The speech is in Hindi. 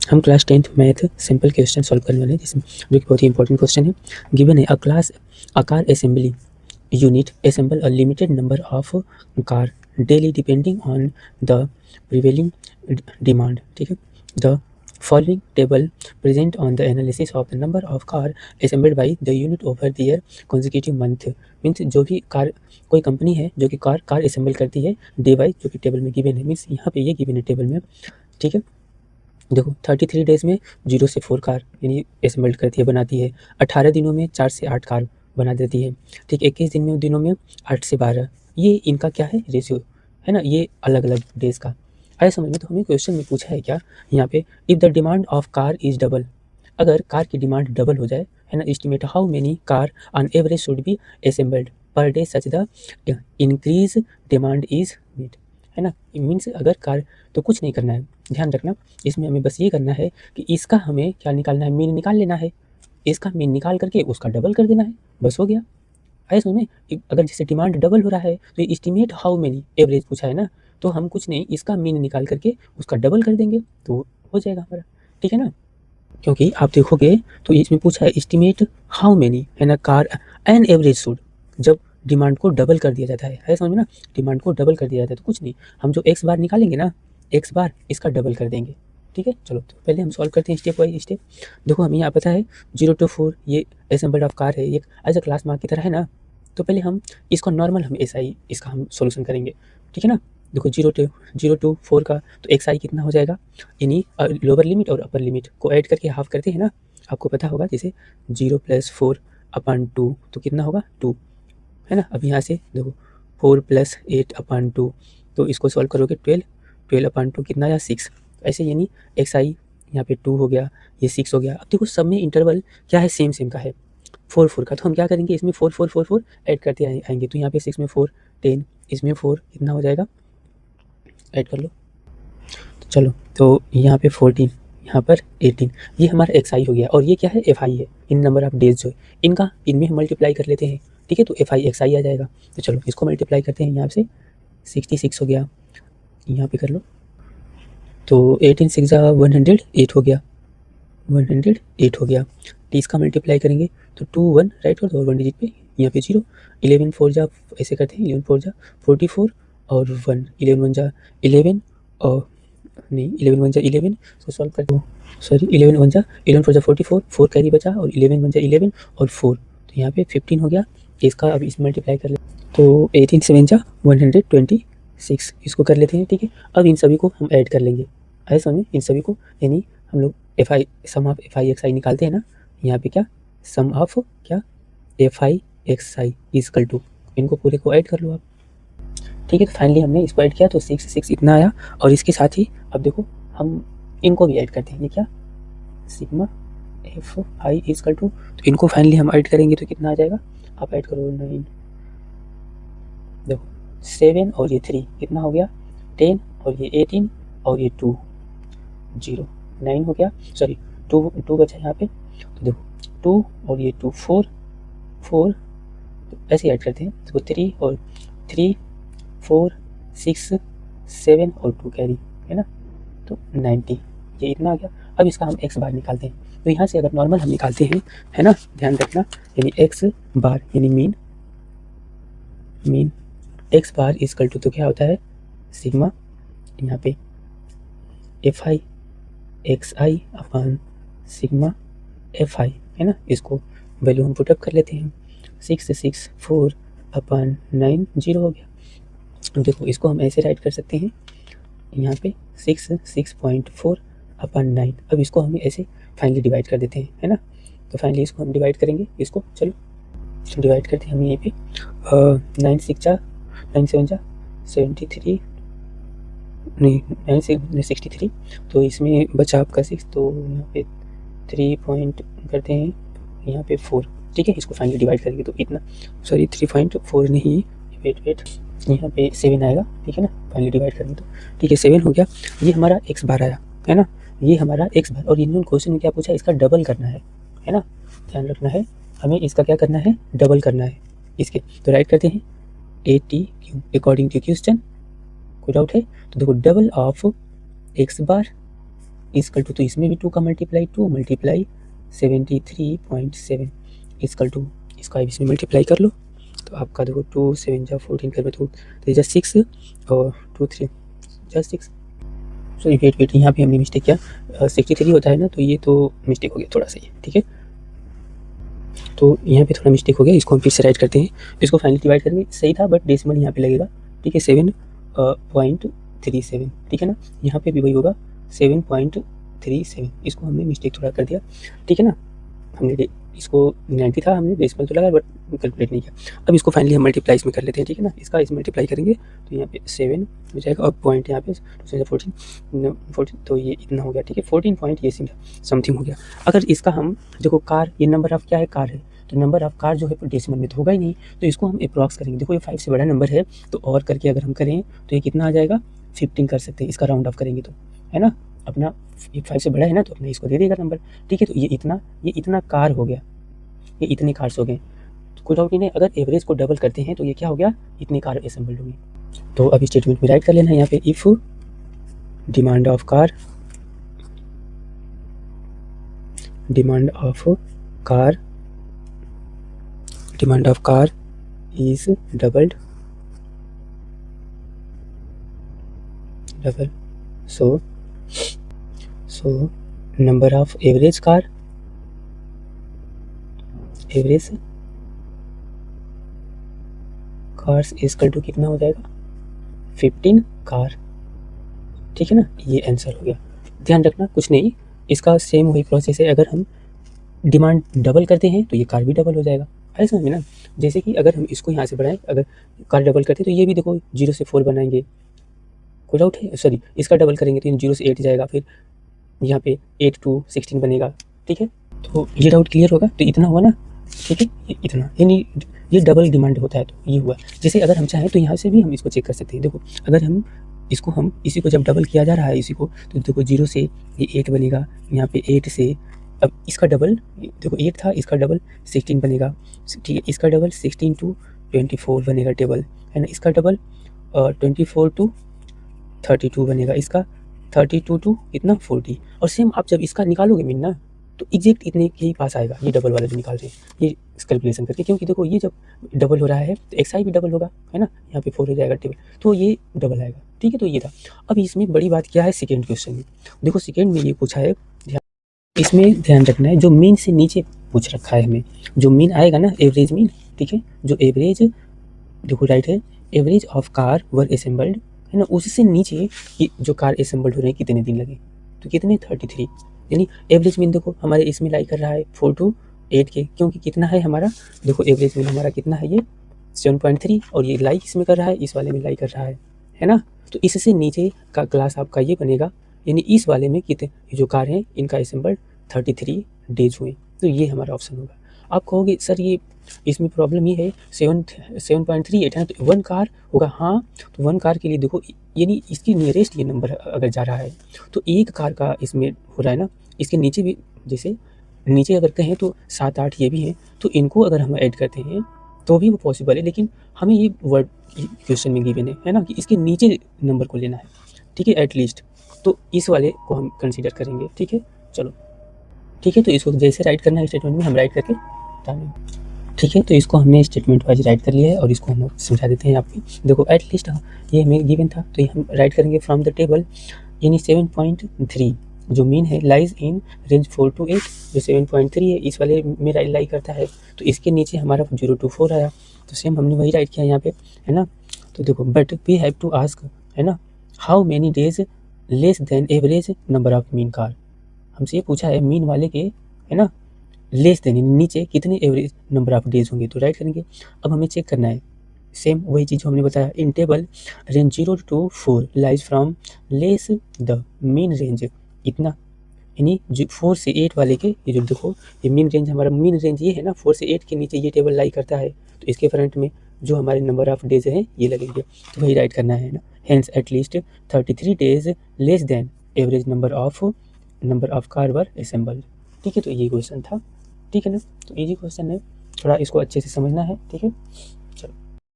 हम class 10th math simple question solve करने वाले हैं, जिसमें जो कि बहुत ही इंपॉर्टेंट क्वेश्चन है। गिवन है a car assembly unit assemble a limited number of car daily depending on the prevailing demand, ठीक है। The following table present on the analysis of the number of car assembled by the unit over their consecutive month। Means जो भी कार कोई कंपनी है जो कि कार असेंबल करती है डे वाइज, जो कि टेबल में गिवन है। मीन्स यहाँ पे ये गिवन है टेबल में, ठीक है। देखो 33 डेज़ में 0 से 4 कार यानी असेंबल्ड करती है, बनाती है। 18 दिनों में 4 से 8 कार बना देती है, ठीक। 21 दिनों में 8 से 12। ये इनका क्या है, रेशियो है ना, ये अलग अलग डेज़ का आया समझ में। तो हमें क्वेश्चन में पूछा है क्या यहाँ पे, if the demand of car is double, अगर कार की डिमांड डबल हो जाए, है ना, estimate how many car on average should be assembled per day such the increase demand is meet, है ना। मीन्स अगर कार, तो कुछ नहीं करना है, ध्यान रखना इसमें हमें बस ये करना है कि इसका हमें क्या निकालना है, मीन निकाल लेना है। इसका मीन निकाल करके उसका डबल कर देना है, बस हो गया। आया समझ में। अगर जैसे डिमांड डबल हो रहा है तो एस्टिमेट हाउ मेनी एवरेज पूछा है ना, तो हम कुछ नहीं, इसका मीन निकाल करके उसका डबल कर देंगे तो हो जाएगा हमारा, ठीक है ना। क्योंकि आप देखोगे तो इसमें पूछा है एस्टिमेट हाउ मेनी, है ना, कार एन एवरेज शुड, जब डिमांड को डबल कर दिया जाता है समझ में ना, डिमांड को डबल कर दिया जाता है तो कुछ नहीं, हम जो एक्स बार निकालेंगे ना, एक्स बार इसका डबल कर देंगे, ठीक है। चलो तो पहले हम सॉल्व करते हैं स्टेप बाई स्टेप। देखो हमें यहाँ पता है 0 to 4 ये असेंबल्ड ऑफ कार है, ये एज अ क्लास मार्क की तरह है ना। तो पहले हम इसको नॉर्मल हम ऐसा ही इसका हम सोल्यूशन करेंगे, ठीक है ना। देखो 0 to 4 का तो एक्स आई कितना हो जाएगा, यानी लोअर लिमिट और अपर लिमिट को ऐड करके हाफ करते हैं ना, आपको पता होगा। जैसे 0 + 4/2 तो कितना होगा 2, है ना। अब यहाँ से देखो 4 + 8/2 तो इसको सॉल्व करोगे 12/2 कितना आया 6। ऐसे यानी एक्स आई यहाँ पे 2 हो गया, ये 6 हो गया। अब देखो सब में इंटरवल क्या है, सेम का है 4 का, तो हम क्या करेंगे इसमें 4 ऐड करते आएंगे। तो यहाँ पे 6 में 4 10, इसमें 4 कितना हो जाएगा, ऐड कर लो। तो चलो तो यहाँ पे 14, यहाँ पर 18, ये हमारा एक्स आई हो गया। और ये क्या है, एफ आई है, इन नंबर ऑफ डेज जो है इनका, इनमें हम मल्टीप्लाई कर लेते हैं, ठीक है। तो एफ आई एक्स आई आ जाएगा। तो चलो इसको मल्टीप्लाई करते हैं, यहाँ से 66 हो गया, यहाँ पे कर लो। तो 18 6 108 हो गया, 108 हो गया। 30 का मल्टीप्लाई करेंगे तो 2 1 राइट कर दो, और 1 डिजिट पे यहाँ पे 0। 11 4 जा ऐसे करते हैं, 11 4 जा 44 और 1, 11 1 जा 11 और नहीं 11 1 जा 11, सो सॉल्व कर दो। सॉरी 11 1 जा 11 4 जा 44, 4 कैरी बचा, और 11 1 जा 11 और 4, तो यहाँ पे 15 हो गया। इसका अब इस मल्टीप्लाई कर ले तो 18 7 जा 126, इसको कर लेते हैं, ठीक है। अब इन सभी को हम ऐड कर लेंगे, आए समझ में, इन सभी को, यानी हम लोग F I sum of F I X I निकालते हैं ना, यहाँ पे क्या सम ऑफ क्या F I X I is equal to, इनको पूरे को ऐड कर लो आप, ठीक है। तो फाइनली हमने इसको ऐड किया तो 6 इतना आया। और इसके साथ ही अब देखो हम इनको भी ऐड करते हैं, ये क्या sigma F I is equal to, तो इनको फाइनली हम ऐड करेंगे तो कितना आ जाएगा, आप ऐड करो 9, देखो 7 और ये 3 कितना हो गया 10, और ये 18 और ये 2 0 9 हो गया। सॉरी 2 बचा यहाँ पे, तो देखो 2 और ये 2 4 तो ऐसे ऐड करते हैं। तो 3 और 3 4 6 7 और 2 कैरी, है ना, तो 90, ये इतना आ गया। अब इसका हम एक्स बार निकालते हैं। तो यहाँ से अगर नॉर्मल हम निकालते हैं, है ना, ध्यान रखना, यानी एक्स बार यानी mean X bar equal to, तो क्या होता है सिग्मा यहाँ पे F I X I upon sigma F I, है ना। इसको वैल्यू हम पुटअप कर लेते हैं, 664/9 0 हो गया। देखो इसको हम ऐसे राइट कर सकते हैं, यहाँ पे 6.4/9। अब इसको हम ऐसे फाइनली डिवाइड कर देते हैं, है ना। तो फाइनली इसको हम डिवाइड करेंगे, इसको चलो डिवाइड करते हैं हम यहीं पे 9 6 जा 9 7 जा 73, नहीं 9 63, तो इसमें बचा आपका 6, तो यहाँ पे 3 पॉइंट करते हैं, यहाँ पे 4, ठीक है। इसको फाइनली डिवाइड करेंगे तो इतना, सॉरी 3.4 नहीं, वेट यहाँ पे 7 आएगा, ठीक है ना, फाइनली डिवाइड करेंगे तो, ठीक है 7 हो गया। ये हमारा एक्स बार आया, है ना, ये हमारा एक्स बार। और इन्होंने क्वेश्चन में क्या पूछा, इसका डबल करना है ना, ध्यान रखना है, हमें इसका क्या करना है, डबल करना है इसके। तो राइट करते हैं ATQ अकॉर्डिंग टू क्वेश्चन, कोई डाउट है। तो देखो double of X bar equal to, तो इसमें भी 2 का मल्टीप्लाई 2 मल्टीप्लाई 73.7 इक्वल टू, इसका इसमें मल्टीप्लाई कर लो तो आपका देखो 2 7 जा 14 कर तो जा 6 और 2 3 जा 6। सॉरी वेट यहाँ पे हमने मिस्टेक किया, 63 होता है ना, तो ये तो मिस्टेक हो गया थोड़ा सा ये, ठीक है। तो यहाँ पे थोड़ा मिस्टेक हो गया, इसको हम फिर से राइट करते हैं। इसको फाइनली डिवाइड करेंगे, सही था बट डेसिमल यहाँ पे लगेगा, ठीक है 7.37, ठीक है ना। यहाँ पे भी वही होगा 7.37, इसको हमने मिस्टेक थोड़ा कर दिया, ठीक है ना। हमने इसको 90 था, हमने डेसिमल तो लगा बट कैलकुलेट नहीं किया। अब इसको फाइनली हम मल्टीप्लाई इसमें कर लेते हैं, ठीक है ना। इसका इस मल्टीप्लाई करेंगे तो यहाँ पे 7 हो जाएगा और पॉइंट यहाँ पे 14, तो ये इतना हो गया, ठीक है 14 पॉइंट ये समथिंग हो गया। अगर इसका हम देखो कार, ये नंबर ऑफ क्या है, कार है, तो नंबर ऑफ कार जो है डेसिमल में तो होगा ही नहीं, तो इसको हम अप्रॉक्स करेंगे। देखो ये 5 से बड़ा नंबर है, तो और करके अगर हम करें तो ये कितना आ जाएगा 15 कर सकते हैं, इसका राउंड ऑफ करेंगे तो, है ना। अपना ये 5 से बड़ा है ना, तो अपने इसको दे देगा नंबर, ठीक है। तो ये इतना कार हो गया, ये इतने कार्स हो गए, तो कोई डाउट नहीं है। अगर एवरेज को डबल करते हैं तो ये क्या हो गया, इतने कार असेंबल्ड होंगे। तो अब स्टेटमेंट में राइट कर लेना है यहाँ पे, if demand of car is double, so number of average cars is equal to कितना हो जाएगा 15 कार, ठीक है ना। ये आंसर हो गया। ध्यान रखना कुछ नहीं, इसका सेम वही प्रोसेस है। अगर हम डिमांड डबल करते हैं तो ये कार भी डबल हो जाएगा, है समझ में ना। जैसे कि अगर हम इसको यहाँ से बढ़ाएं, अगर कार डबल करते हैं तो ये भी देखो 0 से 4 बनाएंगे, कोई डाउट है। सॉरी इसका डबल करेंगे तो 0 से 8 जाएगा, फिर यहाँ पे 8 to 16 बनेगा, ठीक है। तो ये डाउट क्लियर होगा, तो इतना हुआ ना, ठीक है। ये इतना, यानी ये डबल डिमांड होता है, तो ये हुआ। जैसे अगर हम चाहें तो यहाँ से भी हम इसको चेक कर सकते हैं। देखो अगर हम इसी को जब डबल किया जा रहा है इसी को, तो देखो 0 से ये 8 बनेगा, यहाँ पे 8 से, अब इसका डबल देखो 8 था, इसका डबल 16 बनेगा, ठीक है। इसका डबल 16 to 24 बनेगा टेबल, है ना। इसका डबल 24 to 32 बनेगा, इसका 32 to इतना 40। और सेम आप जब इसका निकालोगे मीन ना, तो एग्जैक्ट इतने के ही पास आएगा, ये डबल वाला जो निकाल रहे हैं ये कैलकुलेशन करके, क्योंकि देखो ये जब डबल हो रहा है तो एक्स आई भी डबल होगा, है ना। यहाँ पे 4 हो जाएगा टेबल, तो ये डबल आएगा, ठीक है। तो ये था। अब इसमें बड़ी बात क्या है, सेकेंड क्वेश्चन में देखो, सेकेंड में ये पूछा है, इसमें ध्यान रखना है, जो मीन से नीचे पूछ रखा है हमें, जो मीन आएगा ना एवरेज मीन, ठीक है। जो एवरेज देखो राइट है, average of car were assembled, है ना। उससे नीचे कि जो कार असेंबल्ड हो रहे हैं कितने दिन लगे, तो कितने 33, यानी एवरेज मीन देखो हमारे इसमें लाई कर रहा है 4 to 8 के, क्योंकि कितना है हमारा, देखो एवरेज मीन हमारा कितना है, ये 7.3, और ये लाई किस में कर रहा है, इस वाले में लाई कर रहा है ना। तो इससे नीचे का क्लास आपका ये बनेगा, यानी इस वाले में कितने जो कार हैं इनका असेंबल्ड 33 डेज हुए, तो ये हमारा ऑप्शन होगा। आप कहोगे सर ये इसमें प्रॉब्लम ये है 7.38 है ना, तो 1 कार होगा, हाँ। तो 1 कार के लिए देखो, यानी इसकी नियरेस्ट ये नंबर अगर जा रहा है तो 1 कार का इसमें हो रहा है ना। इसके नीचे भी, जैसे नीचे अगर कहें तो 7 8 ये भी हैं, तो इनको अगर हम ऐड करते हैं तो भी वो पॉसिबल है, लेकिन हमें ये वर्ड क्वेश्चन में गिवन है ना, कि इसके नीचे नंबर को लेना है, ठीक है, एटलीस्ट। तो इस वाले को हम कंसिडर करेंगे, ठीक है। चलो ठीक है, तो इसको जैसे राइट करना है स्टेटमेंट में हम राइट करके बताएंगे, ठीक है। तो इसको हमने स्टेटमेंट वाइज राइट कर लिया है और इसको हम समझा देते हैं आपको। देखो एट लीस्ट ये हमें गिवन था, तो ये हम राइट करेंगे फ्रॉम द टेबल, यानी 7.3 जो मीन है लाइज इन रेंज 4 to 8, जो 7.3 है इस वाले में लाई करता है, तो इसके नीचे हमारा 0 to 4 आया, तो सेम हमने वही राइट किया यहाँ पे, है ना। तो देखो but we have to ask, है ना, how many days less than average number of mean car. हमसे ये पूछा है मीन वाले के, है ना, लेस देन नीचे कितने एवरेज नंबर ऑफ डेज होंगे, तो राइट करेंगे। अब हमें चेक करना है सेम वही चीज़ जो हमने बताया, इन table range 0 to 4 lies from less the mean range, इतना, यानी 4 से 8 वाले के, ये जो देखो ये मीन रेंज, हमारा मीन रेंज ये है ना, 4 से 8 के नीचे ये टेबल लाई करता है, तो इसके फ्रंट में जो हमारे नंबर ऑफ डेज हैं ये लगेंगे, तो वही राइट करना है ना। Hence at least 33 days less than average number of car were assembled, ठीक है। तो ये क्वेश्चन था, ठीक है ना। तो इजी क्वेश्चन है, थोड़ा इसको अच्छे से समझना है, ठीक है।